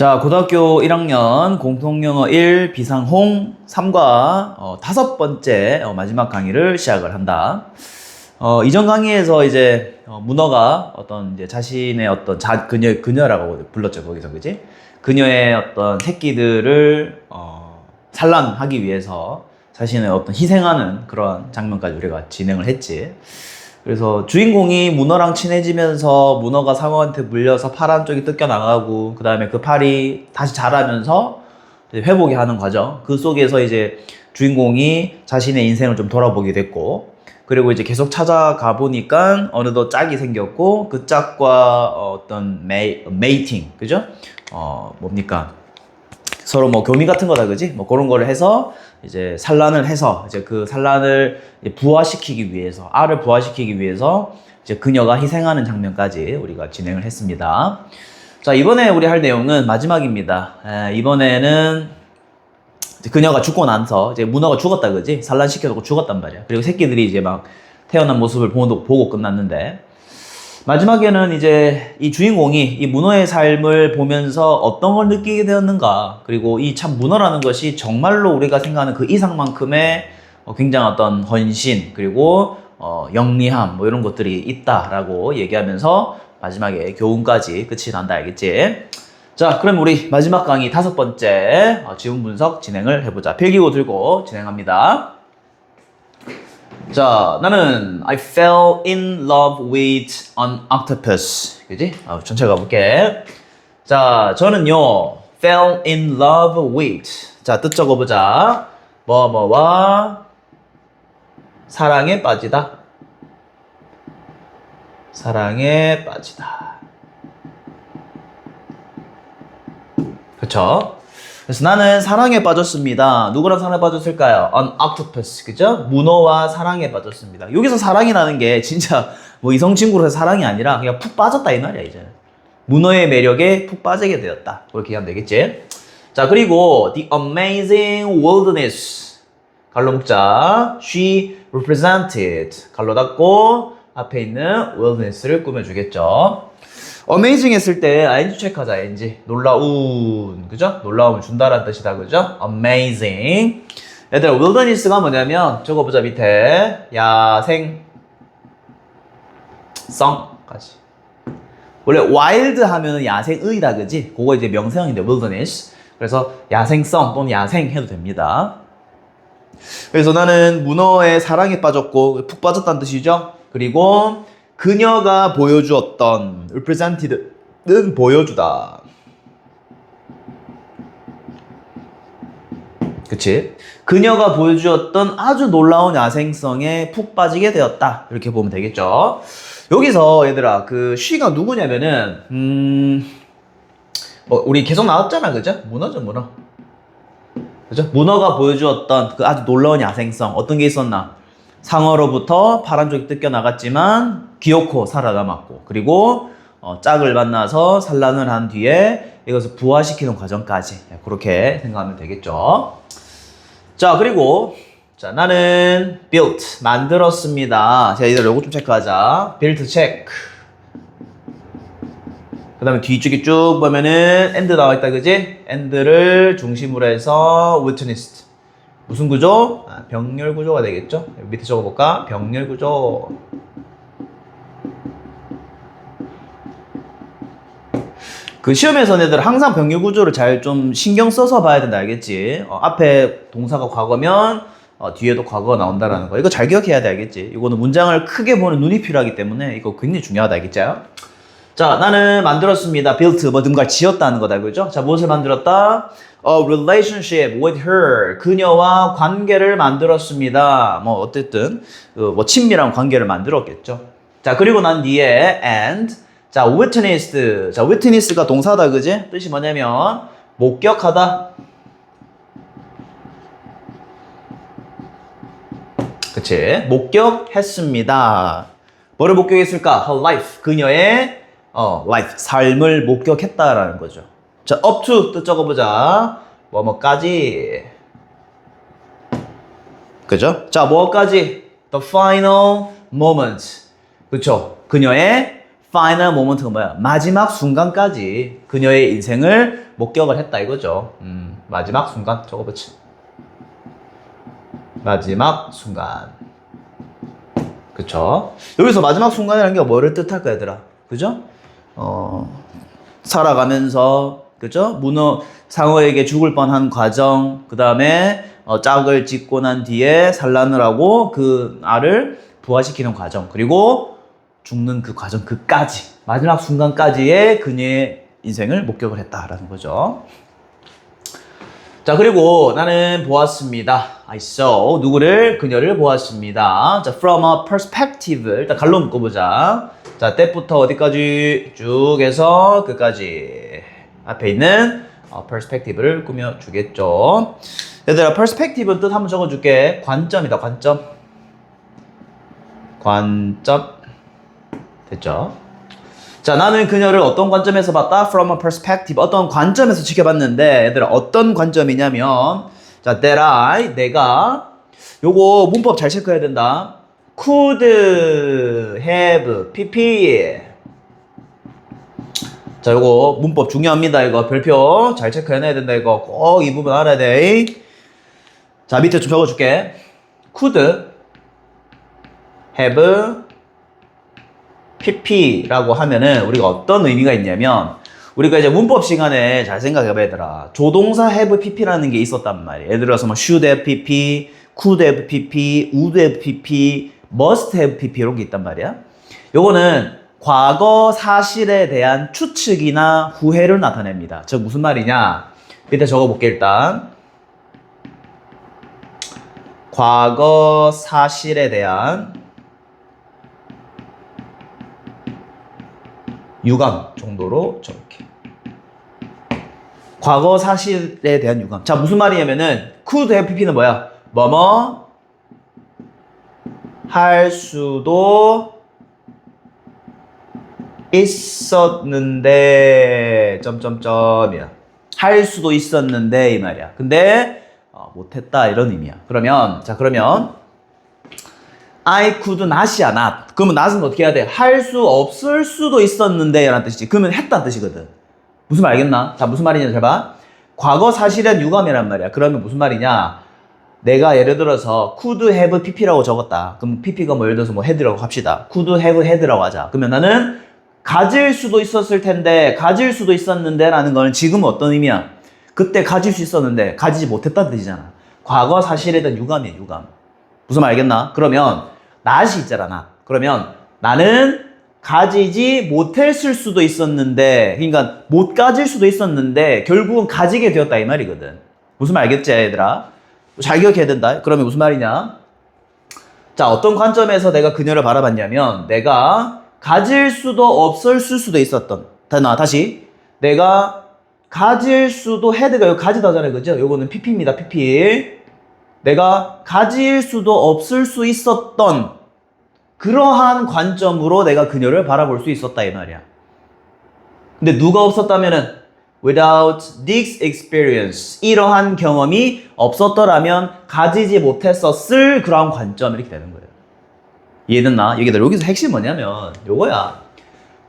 자, 고등학교 1학년 공통영어 1 비상홍 3과 다섯 번째 마지막 강의를 시작을 한다. 이전 강의에서 이제 문어가 어떤 이제 자신의 어떤 그녀라고 불렀죠, 거기서, 그지? 그녀의 어떤 새끼들을 산란하기 위해서 자신의 어떤 희생하는 그런 장면까지 우리가 진행을 했지. 그래서 주인공이 문어랑 친해지면서 문어가 상어한테 물려서 팔 한쪽이 뜯겨나가고, 그 다음에 그 팔이 다시 자라면서 이제 회복이 하는 과정. 그 속에서 이제 주인공이 자신의 인생을 좀 돌아보게 됐고, 그리고 이제 계속 찾아가 보니까 어느덧 짝이 생겼고, 그 짝과 어떤 메이팅, 그죠? 뭡니까? 서로 뭐 교미 같은 거다, 그지? 뭐 그런 거를 해서 이제 산란을 해서 이제 그 산란을 부화시키기 위해서, 알을 부화시키기 위해서 이제 그녀가 희생하는 장면까지 우리가 진행을 했습니다. 자, 이번에 우리 할 내용은 마지막입니다. 이번에는 그녀가 죽고 나서 이제 문어가 죽었다, 그지? 산란시켜놓고 죽었단 말이야. 그리고 새끼들이 이제 막 태어난 모습을 보고 끝났는데, 마지막에는 이제 이 주인공이 이 문어의 삶을 보면서 어떤 걸 느끼게 되었는가, 그리고 이 참 문어라는 것이 정말로 우리가 생각하는 그 이상만큼의 굉장한 어떤 헌신, 그리고 영리함, 뭐 이런 것들이 있다라고 얘기하면서 마지막에 교훈까지 끝이 난다, 알겠지? 자, 그럼 우리 마지막 강의 다섯 번째 지문 분석 진행을 해보자. 필기구 들고 진행합니다. 자, 나는 I fell in love with an octopus. 그지? 전체 가볼게. 자, 저는요 fell in love with. 자, 뜻 적어보자. 뭐뭐와 사랑에 빠지다. 사랑에 빠지다. 그쵸? 그래서 나는 사랑에 빠졌습니다. 누구랑 사랑에 빠졌을까요? An octopus, 그죠? 문어와 사랑에 빠졌습니다. 여기서 사랑이라는 게 진짜 뭐 이성 친구로서 사랑이 아니라 그냥 푹 빠졌다 이 말이야, 이제. 문어의 매력에 푹 빠지게 되었다. 그렇게 하면 되겠지? 자, 그리고 the amazing wilderness. 갈로 묶자. She represented. 갈로 닫고 앞에 있는 wilderness를 꾸며주겠죠. 어메이징 했을 때 ing 체크하자. ing 놀라운, 그죠? 놀라움을 준다라는 뜻이다, 그죠? amazing. 얘들아, wilderness가 뭐냐면 저거 보자, 밑에 야생성까지. 원래 wild 하면 야생의다, 그지? 그거 이제 명사형인데 wilderness. 그래서 야생성 또는 야생 해도 됩니다. 그래서 나는 문어의 사랑에 빠졌고, 푹 빠졌다는 뜻이죠. 그리고 그녀가 보여주었던 represented는 보여주다. 그치? 그녀가 보여주었던 아주 놀라운 야생성에 푹 빠지게 되었다. 이렇게 보면 되겠죠. 여기서 얘들아, 그 she가 누구냐면은 우리 계속 나왔잖아, 그죠? 문어죠, 문어. 그죠? 문어가 보여주었던 그 아주 놀라운 야생성, 어떤 게 있었나? 상어로부터 파란 쪽이 뜯겨나갔지만 귀엽고 살아남았고, 그리고 짝을 만나서 산란을 한 뒤에 이것을 부화시키는 과정까지, 그렇게 생각하면 되겠죠. 자, 그리고 자, 나는 built, 만들었습니다. 자, 이제 요거 좀 체크하자. built check. 그 다음에 뒤쪽에 쭉 보면은 and 나와있다, 그지? and를 중심으로 해서 witnessed. 무슨 구조? 병렬 구조가 되겠죠? 밑에 적어볼까? 병렬 구조. 그 시험에서 애들 항상 병렬 구조를 잘 좀 신경 써서 봐야 된다, 알겠지? 앞에 동사가 과거면 뒤에도 과거가 나온다라는 거. 이거 잘 기억해야 돼, 알겠지? 이거는 문장을 크게 보는 눈이 필요하기 때문에 이거 굉장히 중요하다, 알겠죠? 자, 나는 만들었습니다. built, 뭐 누군가를 지었다는 거다, 그죠? 자, 무엇을 만들었다? A relationship with her. 그녀와 관계를 만들었습니다. 뭐 어쨌든 뭐 친밀한 관계를 만들었겠죠. 자, 그리고 난 뒤에 and. 자, witnessed. 자, witness가 동사다, 그지? 뜻이 뭐냐면 목격하다. 그치? 목격했습니다. 뭐를 목격했을까? Her life. 그녀의 life. 삶을 목격했다라는 거죠. 자, up to 뜻 적어보자. 뭐뭐까지. 그죠? 자, 뭐까지? The final moment. 그쵸? 그녀의 final moment가 뭐야? 마지막 순간까지 그녀의 인생을 목격을 했다 이거죠. 마지막 순간 적어보지. 마지막 순간. 그쵸? 여기서 마지막 순간이라는 게 뭐를 뜻할까 얘들아? 그죠? 살아가면서 그죠? 상어에게 죽을 뻔한 과정, 그 다음에 짝을 짓고 난 뒤에 산란을 하고 그 알을 부화시키는 과정, 그리고 죽는 그 과정, 그까지 마지막 순간까지의 그녀의 인생을 목격을 했다라는 거죠. 자, 그리고 나는 보았습니다. I saw 누구를? 그녀를 보았습니다. 자, from a perspective 일단 갈로 묶어보자. 자, 때부터 어디까지 쭉 해서 끝까지 앞에 있는 perspective를 꾸며주겠죠. 얘들아, perspective는 뜻 한번 적어줄게. 관점이다, 관점. 관점. 됐죠? 자, 나는 그녀를 어떤 관점에서 봤다? From a perspective. 어떤 관점에서 지켜봤는데, 얘들아, 어떤 관점이냐면, 자, that I, 내가, 요거 문법 잘 체크해야 된다. could have, pp. 자, 요거 문법 중요합니다. 이거 별표 잘 체크해놔야 된다. 이거 꼭 이 부분 알아야 돼. 자, 밑에 좀 적어줄게. could have pp라고 하면은 우리가 어떤 의미가 있냐면, 우리가 이제 문법 시간에 잘 생각해봐 얘들아. 조동사 have pp라는 게 있었단 말이야. 예를 들어서 뭐 should have pp, could have pp, would have pp, must have pp 이런 게 있단 말이야. 요거는 과거 사실에 대한 추측이나 후회를 나타냅니다. 즉 무슨 말이냐? 밑에 적어볼게 일단. 과거 사실에 대한 유감 정도로 적을게. 과거 사실에 대한 유감. 자, 무슨 말이냐면은 could have pp는 뭐야? 뭐뭐 할 수도 있었는데 점점점이야. 할 수도 있었는데 이 말이야. 근데 못했다 이런 의미야. 그러면 I could not이야 not. 그러면 not은 어떻게 해야 돼? 할 수 없을 수도 있었는데 라는 뜻이지. 그러면 했다는 뜻이거든. 무슨 말 알겠나? 자, 무슨 말이냐 잘 봐. 과거 사실은 유감이란 말이야. 그러면 무슨 말이냐? 내가 예를 들어서 could have pp라고 적었다. 그럼 pp가 뭐 예를 들어서 뭐 had라고 합시다. could have had라고 하자. 그러면 나는 가질 수도 있었을 텐데, 가질 수도 있었는데 라는 거는 지금 어떤 의미야? 그때 가질 수 있었는데 가지지 못했다는 뜻이잖아. 과거 사실에 대한 유감이야, 유감. 무슨 말 알겠나? 그러면 not이 있잖아, not. 그러면 나는 가지지 못했을 수도 있었는데, 그러니까 못 가질 수도 있었는데 결국은 가지게 되었다 이 말이거든. 무슨 말 알겠지 얘들아? 잘 기억해야 된다. 그러면 무슨 말이냐? 자, 어떤 관점에서 내가 그녀를 바라봤냐면, 내가 가질 수도 없을 수도 있었던, 다시 내가 가질 수도 헤드가 여기 가지다잖아요, 그죠? 요거는 pp입니다, pp. 내가 가질 수도 없을 수 있었던 그러한 관점으로 내가 그녀를 바라볼 수 있었다 이 말이야. 근데 누가 없었다면은 without this experience, 이러한 경험이 없었더라면 가지지 못했었을 그러한 관점 이렇게 되는 거예요. 이해됐나? 여기서 핵심이 뭐냐면 요거야.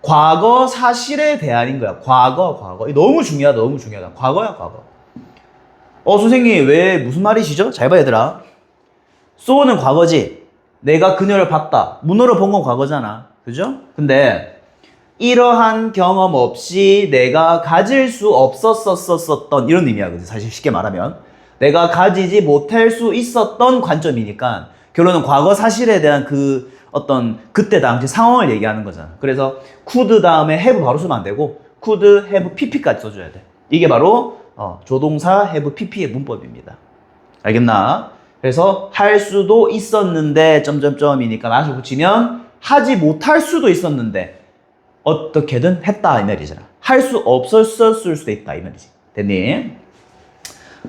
과거 사실에 대한인 거야. 과거. 너무 중요하다, 너무 중요하다. 과거야, 과거. 선생님, 왜, 무슨 말이시죠? 잘 봐, 얘들아. so는 과거지. 내가 그녀를 봤다. 문어를 본 건 과거잖아. 그죠? 근데, 이러한 경험 없이 내가 가질 수 없었던, 이런 의미야. 사실 쉽게 말하면. 내가 가지지 못할 수 있었던 관점이니까, 결론은 과거 사실에 대한 그때 당시 상황을 얘기하는 거잖아. 그래서 could 다음에 have 바로 쓰면 안 되고 could have pp까지 써줘야 돼. 이게 바로 조동사 have pp의 문법입니다. 알겠나? 그래서 할 수도 있었는데 점점점이니까 not을 붙이면 하지 못할 수도 있었는데 어떻게든 했다 이 말이잖아. 할 수 없었을 수도 있다 이 말이지. 됐니?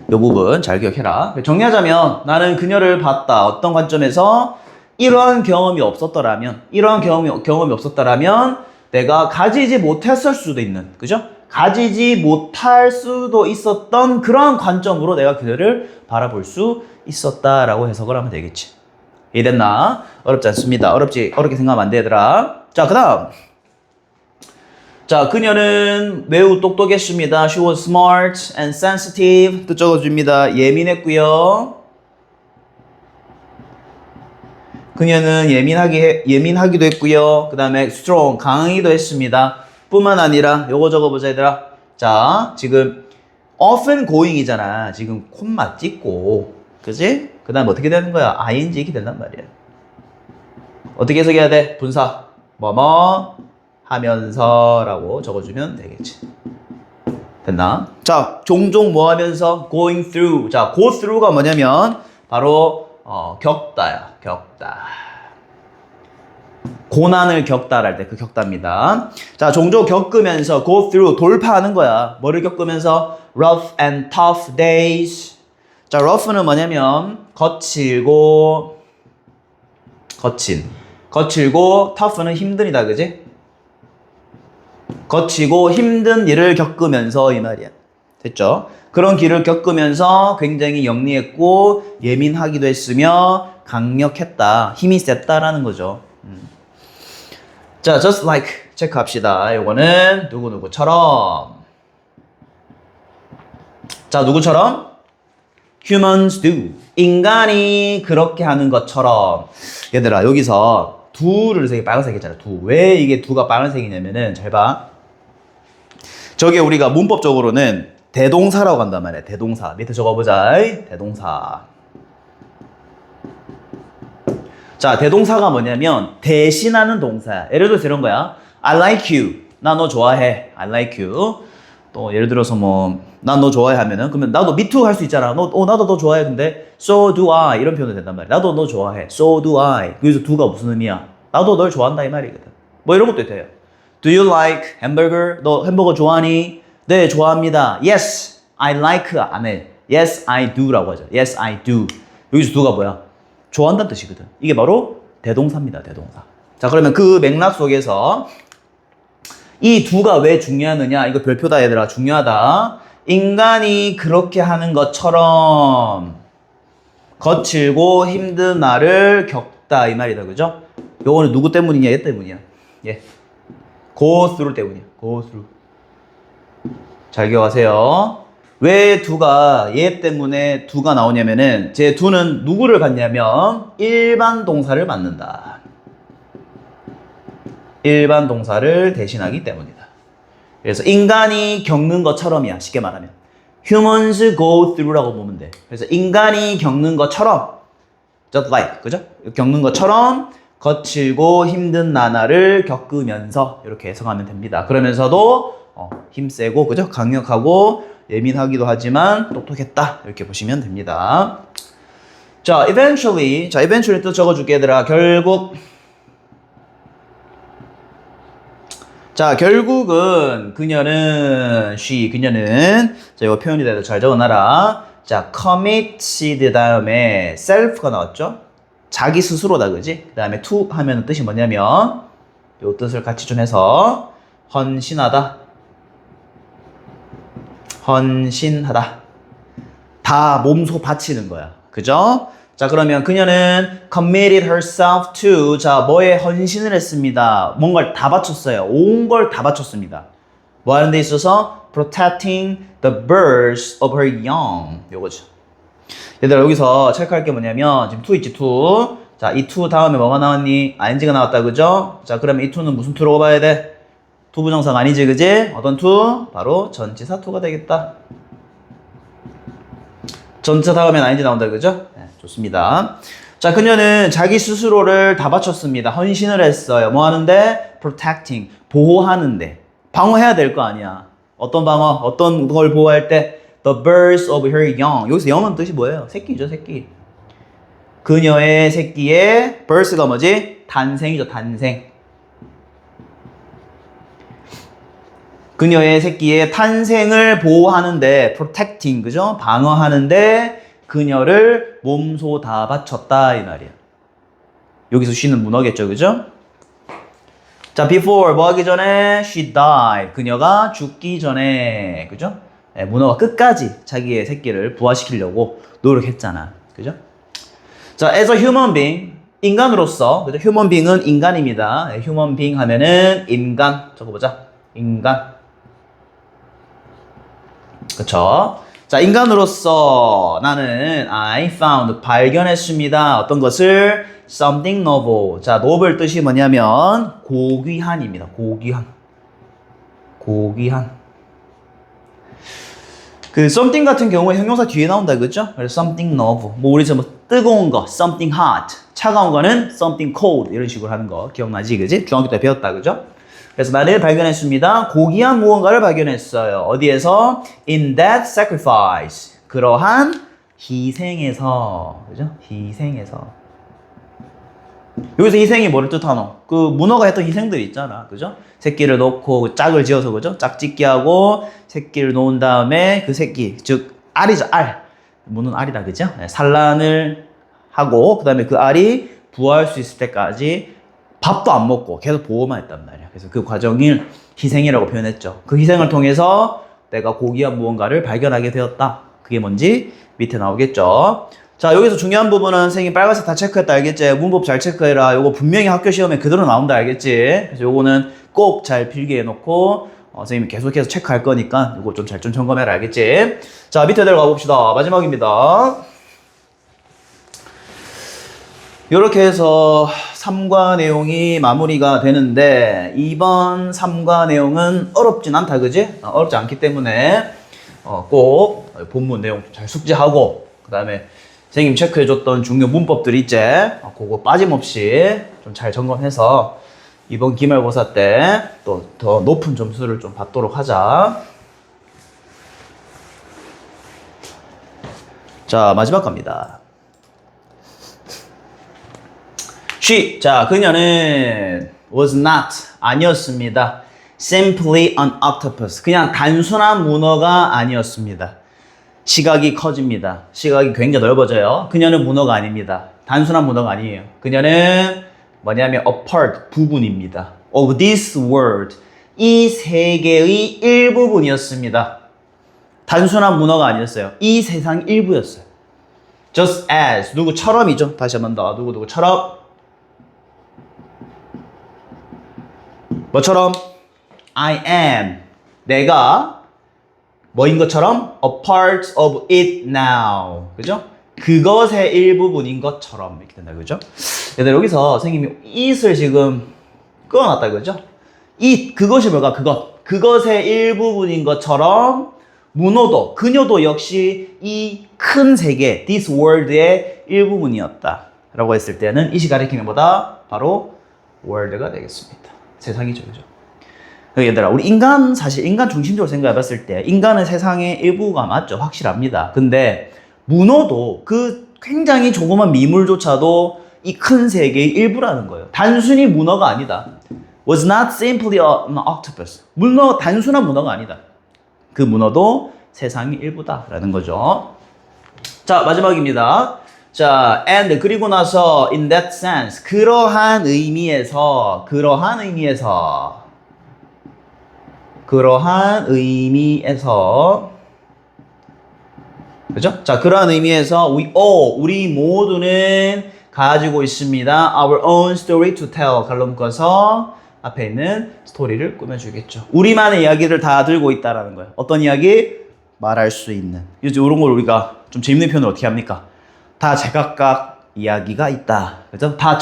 이 부분 잘 기억해라. 정리하자면 나는 그녀를 봤다. 어떤 관점에서 이러한 경험이 없었더라면 내가 가지지 못했을 수도 있는, 그죠? 가지지 못할 수도 있었던 그런 관점으로 내가 그녀를 바라볼 수 있었다라고 해석을 하면 되겠지. 이해됐나? 어렵지 않습니다. 어렵게 생각하면 안 돼, 얘들아. 자, 그 다음 자, 그녀는 매우 똑똑했습니다. She was smart and sensitive. 또 적어줍니다. 예민했고요. 그녀는 예민하기도 했고요. 그 다음에 strong, 강하기도 했습니다. 뿐만 아니라 요거 적어보자 얘들아. 자, 지금 often going이잖아. 지금 콤마 찍고, 그지? 그 다음 어떻게 되는 거야? ing 이렇게 된단 말이야. 어떻게 해석해야 돼? 분사 뭐뭐 하면서 라고 적어주면 되겠지. 됐나? 자, 종종 뭐 하면서? going through. 자, go through가 뭐냐면 바로 겪다야. 겪다. 고난을 겪다랄 때 그 겪다입니다. 자, 종종 겪으면서 go through 돌파하는 거야. 뭐를 겪으면서? rough and tough days. 자, rough는 뭐냐면 거칠고 tough는 힘든이다. 그지? 거치고 힘든 일을 겪으면서 이 말이야. 됐죠? 그런 길을 겪으면서 굉장히 영리했고 예민하기도 했으며 강력했다. 힘이 셌다라는 거죠. 자, just like 체크합시다. 요거는 누구누구처럼. 자, 누구처럼? humans do. 인간이 그렇게 하는 것처럼. 얘들아, 여기서 do를 색이 빨간색이잖아. do. 왜 이게 do가 빨간색이냐면은 잘 봐. 저게 우리가 문법적으로는 대동사라고 한단 말이야. 대동사. 밑에 적어보자. 대동사. 자, 대동사가 뭐냐면 대신하는 동사야. 예를 들어서 이런 거야. I like you. 나 너 좋아해. I like you. 또 예를 들어서 뭐 난 너 좋아해 하면은 그러면 나도 me too 할 수 있잖아. 나도 너 좋아해. 근데 so do I 이런 표현도 된단 말이야. 나도 너 좋아해. so do I. 그래서 do가 무슨 의미야? 나도 널 좋아한다 이 말이거든. 뭐 이런 것도 돼요. Do you like hamburger? 너 햄버거 좋아하니? 네, 좋아합니다. Yes, I like 안 해. Yes, I do라고 하죠. Yes, I do. 여기서 do가 뭐야? 좋아한다는 뜻이거든. 이게 바로 대동사입니다. 대동사. 자, 그러면 그 맥락 속에서 이 do가 왜 중요하느냐? 이거 별표다 얘들아. 중요하다. 인간이 그렇게 하는 것처럼 거칠고 힘든 날을 겪다 이 말이다. 그죠? 요거는 누구 때문이냐? 얘 때문이야. 예. go through 때문이야. go through. 잘 기억하세요. 왜 do가 얘 때문에 do가 나오냐면은 제 do는 누구를 받냐면 일반 동사를 받는다. 일반 동사를 대신하기 때문이다. 그래서 인간이 겪는 것처럼이야. 쉽게 말하면 humans go through라고 보면 돼. 그래서 인간이 겪는 것처럼 just like 그죠? 겪는 것처럼 거칠고 힘든 나날을 겪으면서 이렇게 해석하면 됩니다. 그러면서도 힘세고 그죠? 강력하고 예민하기도 하지만 똑똑했다 이렇게 보시면 됩니다. 자, eventually 또 적어줄게 얘들아. 결국은 그녀는 자, 이거 표현이 돼도 잘 적어놔라. 자, committed 다음에 self가 나왔죠? 자기 스스로다, 그지? 그 다음에 to 하면 뜻이 뭐냐면 이 뜻을 같이 좀 해서 헌신하다. 다 몸소 바치는 거야. 그죠? 자, 그러면 그녀는 committed herself to 자, 뭐에 헌신을 했습니다. 뭔가를 다 바쳤어요. 온 걸 다 바쳤습니다. 뭐 하는 데 있어서 protecting the births of her young. 요거죠. 얘들아, 여기서 체크할 게 뭐냐면 지금 to 있지, to. 자, 이 to 다음에 뭐가 나왔니? ing가 나왔다, 그죠? 자, 그러면 이 to는 무슨 to라고 봐야 돼? to 부정사가 아니지, 그지? 어떤 to? 바로 전치사 to가 되겠다. 전치사 다음엔 ing 나온다, 그죠? 네, 좋습니다. 자, 그녀는 자기 스스로를 다 바쳤습니다. 헌신을 했어요. 뭐 하는데? protecting. 보호하는데. 방어해야 될 거 아니야. 어떤 방어? 어떤 걸 보호할 때? the birth of her young. 여기서 young은 뜻이 뭐예요? 새끼죠, 새끼. 그녀의 새끼의 birth가 뭐지? 탄생이죠, 탄생. 그녀의 새끼의 탄생을 보호하는데 protecting, 그죠? 방어하는데 그녀를 몸소 다 바쳤다 이 말이야. 여기서 she는 문어겠죠, 그죠? 자, before 뭐 하기 전에 she died. 그녀가 죽기 전에, 그죠? 네, 문어가 끝까지 자기의 새끼를 부화시키려고 노력했잖아, 그죠? 자, as a human being 인간으로서, 그죠? human being은 인간입니다. 네, human being 하면은 인간 적어보자. 인간. 그쵸? 자, 인간으로서 나는 I found 발견했습니다. 어떤 것을 something novel. 자, novel 뜻이 뭐냐면 고귀한입니다. 고귀한. 고귀한. 그 something 같은 경우에 형용사 뒤에 나온다 그죠? 그래서 something novel. 뭐 우리 뭐 뜨거운 거 something hot. 차가운 거는 something cold 이런 식으로 하는 거 기억나지 그지? 중학교 때 배웠다 그죠? 그래서 나를 발견했습니다. 고귀한 무언가를 발견했어요. 어디에서? In that sacrifice. 그러한 희생에서. 그죠? 희생에서. 여기서 희생이 뭐를 뜻하노? 그 문어가 했던 희생들이 있잖아. 그죠? 새끼를 놓고 짝을 지어서 그죠? 짝짓기 하고 새끼를 놓은 다음에 그 새끼, 즉 알이죠, 알. 문어는 알이다. 그죠? 네, 산란을 하고 그다음에 그 알이 부화할 수 있을 때까지 밥도 안 먹고 계속 보호만 했단 말이야. 그래서 그 과정을 희생이라고 표현했죠. 그 희생을 통해서 내가 고귀한 무언가를 발견하게 되었다. 그게 뭔지 밑에 나오겠죠. 자, 여기서 중요한 부분은 선생님 빨간색 다 체크했다 알겠지? 문법 잘 체크해라. 요거 분명히 학교 시험에 그대로 나온다 알겠지? 그래서 요거는 꼭 잘 필기해 놓고 선생님이 계속해서 체크할 거니까 요거 좀 잘 좀 점검해라 알겠지? 자, 밑에 내려가 봅시다. 마지막입니다. 이렇게 해서 3과 내용이 마무리가 되는데 이번 3과 내용은 어렵진 않다 그지? 어렵지 않기 때문에 꼭 본문 내용 잘 숙지하고 그 다음에 선생님 체크해줬던 중요 문법들 있지? 그거 빠짐없이 좀 잘 점검해서 이번 기말고사 때 또 더 높은 점수를 좀 받도록 하자. 자, 마지막 갑니다. She, 자, 그녀는 was not, 아니었습니다. Simply an octopus, 그냥 단순한 문어가 아니었습니다. 시각이 커집니다. 시각이 굉장히 넓어져요. 그녀는 문어가 아닙니다. 단순한 문어가 아니에요. 그녀는 뭐냐면 a part, 부분입니다. of this world, 이 세계의 일부분이었습니다. 단순한 문어가 아니었어요. 이 세상 일부였어요. Just as, 누구처럼이죠. 다시 한번 더, 누구처럼. 뭐처럼? I am. 내가 뭐인 것처럼? A part of it now. 그죠? 그것의 일부분인 것처럼. 이렇게 된다. 그죠? 얘들 여기서 선생님이 it을 지금 끊어놨다. 그죠? it. 그것이 뭐가? 그것의 일부분인 것처럼 문어도, 그녀도 역시 이 큰 세계, this world의 일부분이었다. 라고 했을 때는 it이 가리키는 뭐다? 바로 world가 되겠습니다. 세상이죠, 그죠? 얘들아, 우리 인간, 사실 인간 중심적으로 생각해 봤을 때, 인간은 세상의 일부가 맞죠? 확실합니다. 근데, 문어도 그 굉장히 조그만 미물조차도 이 큰 세계의 일부라는 거예요. 단순히 문어가 아니다. Was not simply an octopus. 단순한 문어가 아니다. 그 문어도 세상의 일부다라는 거죠. 자, 마지막입니다. 자, and 그리고 나서 in that sense 그러한 의미에서 그죠? 자, 그러한 의미에서 우리 모두는 가지고 있습니다. Our own story to tell. 갈로 묶어서 앞에 있는 스토리를 꾸며주겠죠. 우리만의 이야기를 다 들고 있다라는 거예요. 어떤 이야기? 말할 수 있는. 이런 걸 우리가 좀 재밌는 표현을 어떻게 합니까? 다 제각각 이야기가 있다. 그죠? 다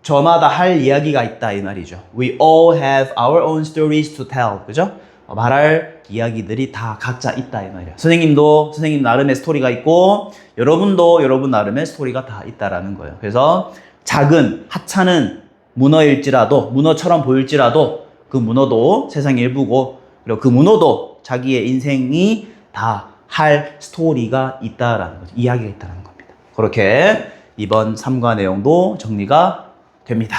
저마다 할 이야기가 있다 이 말이죠. We all have our own stories to tell. 그죠? 말할 이야기들이 다 각자 있다 이 말이야. 선생님도 선생님 나름의 스토리가 있고 여러분도 여러분 나름의 스토리가 다 있다라는 거예요. 그래서 작은 하찮은 문어일지라도 문어처럼 보일지라도 그 문어도 세상의 일부고 그리고 그 문어도 자기의 인생이 다 할 스토리가 있다라는 거죠. 이야기가 있다는 겁니다. 그렇게 이번 3과 내용도 정리가 됩니다.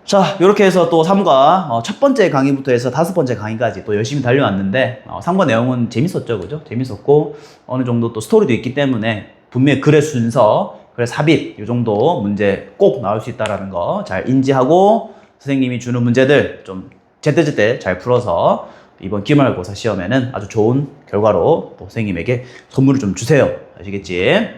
자, 이렇게 해서 또 3과 첫 번째 강의부터 해서 5번째 강의까지 또 열심히 달려왔는데 3과 내용은 재밌었죠, 그죠? 재밌었고 어느 정도 또 스토리도 있기 때문에 분명히 글의 순서, 글의 삽입 이 정도 문제 꼭 나올 수 있다는 거 잘 인지하고 선생님이 주는 문제들 좀 제때제때 잘 풀어서 이번 기말고사 시험에는 아주 좋은 결과로 또 선생님에게 선물을 좀 주세요. 아시겠지?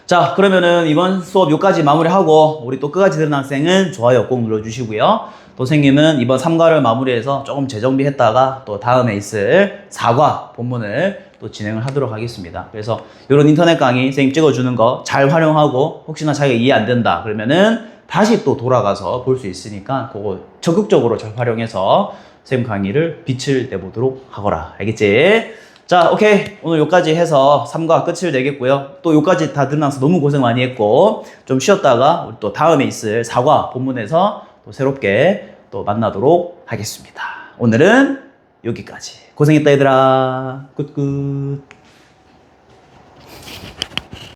자, 그러면은 이번 수업 여기까지 마무리하고 우리 또 끝까지 들은 학생은 좋아요 꼭 눌러주시고요. 또 선생님은 이번 3과를 마무리해서 조금 재정비했다가 또 다음에 있을 4과 본문을 또 진행을 하도록 하겠습니다. 그래서 이런 인터넷 강의 선생님 찍어주는 거 잘 활용하고 혹시나 자기가 이해 안 된다 그러면은 다시 또 돌아가서 볼 수 있으니까 그거 적극적으로 잘 활용해서 선생님 강의를 빛을 내보도록 하거라. 알겠지? 자, 오케이. 오늘 여기까지 해서 3과 끝을 내겠고요. 또 여기까지 다 들으면서 너무 고생 많이 했고 좀 쉬었다가 우리 또 다음에 있을 4과 본문에서 또 새롭게 또 만나도록 하겠습니다. 오늘은 여기까지. 고생했다 얘들아. 굿굿.